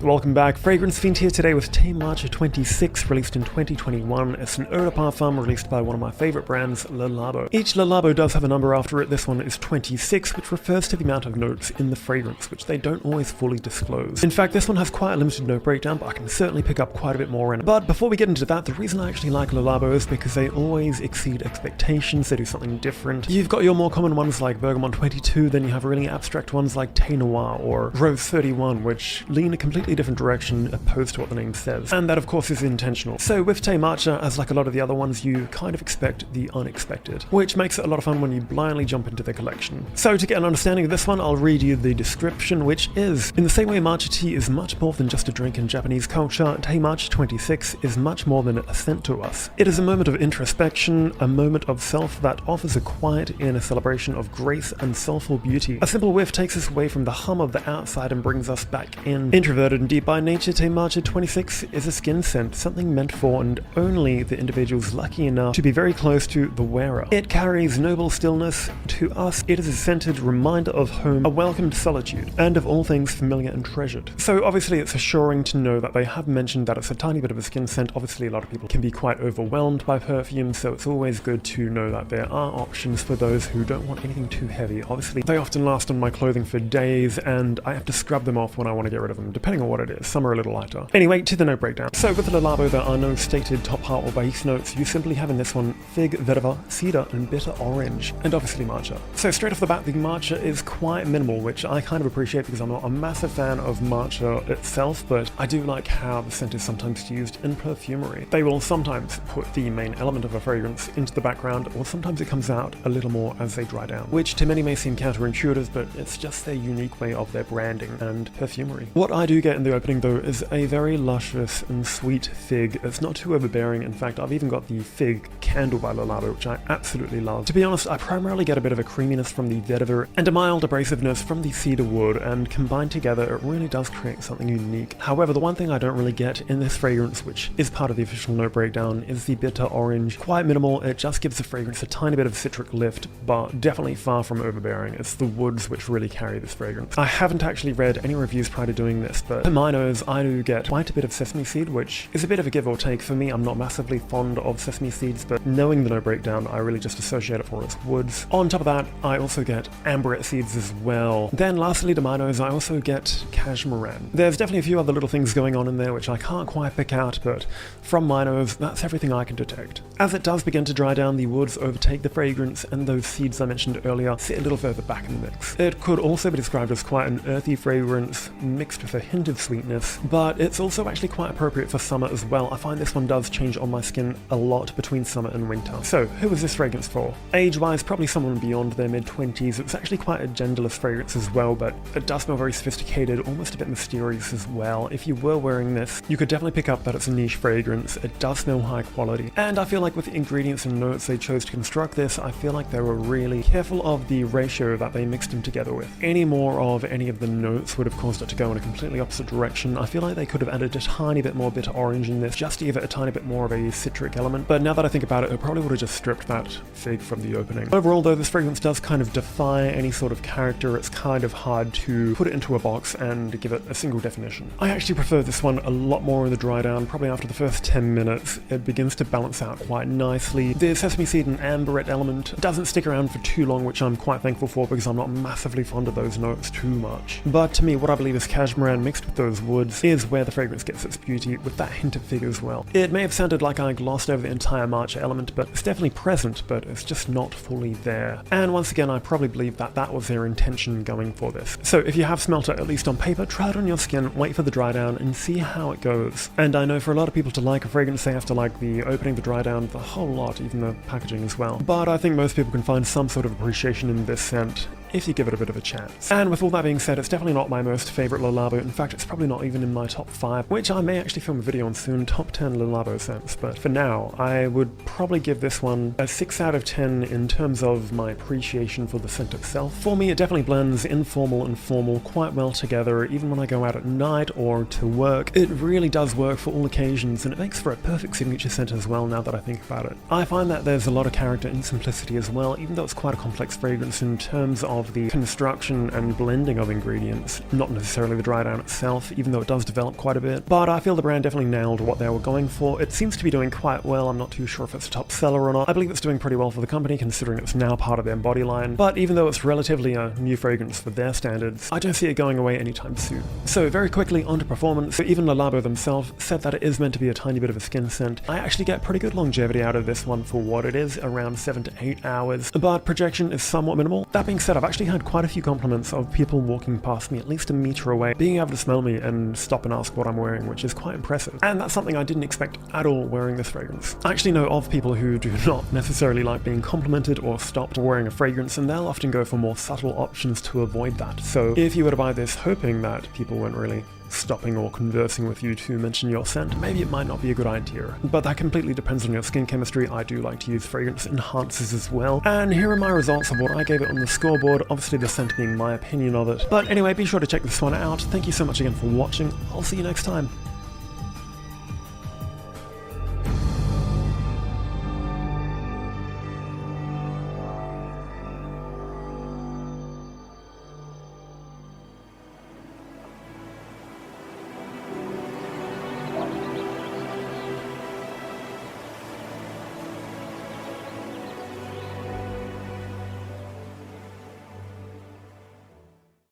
welcome back. Fragrance Fiend here today with Thé Matcha 26, released in 2021. It's an eau de parfum released by one of my favorite brands, Labo. Each Labo does have a number after it. This one is 26, which refers to the amount of notes in the fragrance, which they don't always fully disclose. In fact, this one has quite a limited note breakdown, but I can certainly pick up quite a bit more in it. But before we get into that, the reason I actually like Labo is because they always exceed expectations. They do something different. You've got your more common ones like Bergamot 22, then you have really abstract ones like Thé Noir or Rose 31, which lean a completely different direction opposed to what the name says. And that of course is intentional. So with Thé Matcha, as like a lot of the other ones, you kind of expect the unexpected, which makes it a lot of fun when you blindly jump into the collection. So to get an understanding of this one, I'll read you the description, which is, in the same way matcha tea is much more than just a drink in Japanese culture, Thé Matcha 26 is much more than a scent to us. It is a moment of introspection, a moment of self that offers a quiet inner celebration of grace and soulful beauty. A simple whiff takes us away from the hum of the outside and brings us back in. Introverted and deep by nature, Thé Matcha 26 is a skin scent, something meant for and only the individuals lucky enough to be very close to the wearer. It carries noble stillness. To us, it is a scented reminder of home, a welcomed solitude, and of all things familiar and treasured. So obviously it's assuring to know that they have mentioned that it's a tiny bit of a skin scent. Obviously a lot of people can be quite overwhelmed by perfume, so it's always good to know that there are options for those who don't want anything too heavy. Obviously they often last on my clothing for days, and I have to scrub them off when I want to get rid of them, depending on what it is. Some are a little lighter. Anyway, to the note breakdown. So with the Labo, there are no stated top heart or base notes. You simply have in this one fig, vetiver, cedar, and bitter orange, and obviously matcha. So straight off the bat, the matcha is quite minimal, which I kind of appreciate because I'm not a massive fan of matcha itself, but I do like how the scent is sometimes used in perfumery. They will sometimes put the main element of a fragrance into the background, or sometimes it comes out a little more as they dry down, which to many may seem counterintuitive, but it's just their unique way of their branding and perfumery. What I do get in the opening though is a very luscious and sweet fig. It's not too overbearing. In fact, I've even got the fig candle by Labo, which I absolutely love. To be honest, I primarily get a bit of a creaminess from the vetiver and a mild abrasiveness from the cedar wood, and combined together it really does create something unique. However, the one thing I don't really get in this fragrance, which is part of the official note breakdown, is the bitter orange. Quite minimal. It just gives the fragrance a tiny bit of citric lift, but definitely far from overbearing. It's the woods which really carry this fragrance. I haven't actually read any reviews prior to doing this, but to my nose I do get quite a bit of sesame seed, which is a bit of a give or take for me. I'm not massively fond of sesame seeds, but knowing the note breakdown, I really just associate it more as woods. On top of that, I also get amberette seeds as well. Then lastly, to my nose, I also get cashmeran. There's definitely a few other little things going on in there which I can't quite pick out, but from my nose, that's everything I can detect. As it does begin to dry down, the woods overtake the fragrance, and those seeds I mentioned earlier sit a little further back in the mix. It could also be described as quite an earthy fragrance mixed with a hint of sweetness, but it's also actually quite appropriate for summer as well. I find this one does change on my skin a lot between summer and winter. So who is this fragrance for? Age-wise, probably someone beyond their mid-20s. It's actually quite a genderless fragrance as well, but it does smell very sophisticated, almost a bit mysterious as well. If you were wearing this, you could definitely pick up that it's a niche fragrance. It does smell high quality, and I feel like with the ingredients and notes they chose to construct this, I feel like they were really careful of the ratio that they mixed them together with. Any more of any of the notes would have caused it to go in a completely opposite direction. I feel like they could have added a tiny bit more bitter orange in this, just to give it a tiny bit more of a citric element, but now that I think about it, it probably would have just stripped that fig from the opening. Overall though, this fragrance does kind of defy any sort of character. It's kind of hard to put it into a box and give it a single definition. I actually prefer this one a lot more in the dry down. Probably after the first 10 minutes, it begins to balance out quite nicely. The sesame seed and amberette element doesn't stick around for too long, which I'm quite thankful for because I'm not massively fond of those notes too much. But to me, what I believe is cashmeran mixed with those woods is where the fragrance gets its beauty, with that hint of fig as well. It may have sounded like I glossed over the entire matcha element, but it's definitely present, but it's just not fully there. And once again, I probably believe that that was their intention going for this. So if you have smelt it, at least on paper, try it on your skin, wait for the dry down, and see how it goes. And I know for a lot of people to like a fragrance, they have to like the opening, the dry down, the whole lot, even the packaging as well. But I think most people can find some sort of appreciation in this scent if you give it a bit of a chance. And with all that being said, it's definitely not my most favourite Labo. In fact, it's probably not even in my top 5, which I may actually film a video on soon, top 10 Labo scents. But for now, I would probably give this one a 6 out of 10 in terms of my appreciation for the scent itself. For me, it definitely blends informal and formal quite well together, even when I go out at night or to work. It really does work for all occasions, and it makes for a perfect signature scent as well now that I think about it. I find that there's a lot of character in simplicity as well, even though it's quite a complex fragrance in terms of of the construction and blending of ingredients, not necessarily the dry down itself, even though it does develop quite a bit. But I feel the brand definitely nailed what they were going for. It seems to be doing quite well. I'm not too sure if it's a top seller or not. I believe it's doing pretty well for the company, considering it's now part of their body line. But even though it's relatively a new fragrance for their standards, I don't see it going away anytime soon. So very quickly onto performance. So even Labo themselves said that it is meant to be a tiny bit of a skin scent. I actually get pretty good longevity out of this one for what it is, around 7 to 8 hours, but projection is somewhat minimal. That being said, I've actually had quite a few compliments of people walking past me at least a meter away, being able to smell me and stop and ask what I'm wearing, which is quite impressive. And that's something I didn't expect at all wearing this fragrance. I actually know of people who do not necessarily like being complimented or stopped wearing a fragrance, and they'll often go for more subtle options to avoid that. So if you were to buy this hoping that people weren't really stopping or conversing with you to mention your scent, maybe it might not be a good idea. But that completely depends on your skin chemistry. I do like to use fragrance enhancers as well. And here are my results of what I gave it on the scoreboard, obviously the scent being my opinion of it. But anyway, be sure to check this one out. Thank you so much again for watching. I'll see you next time.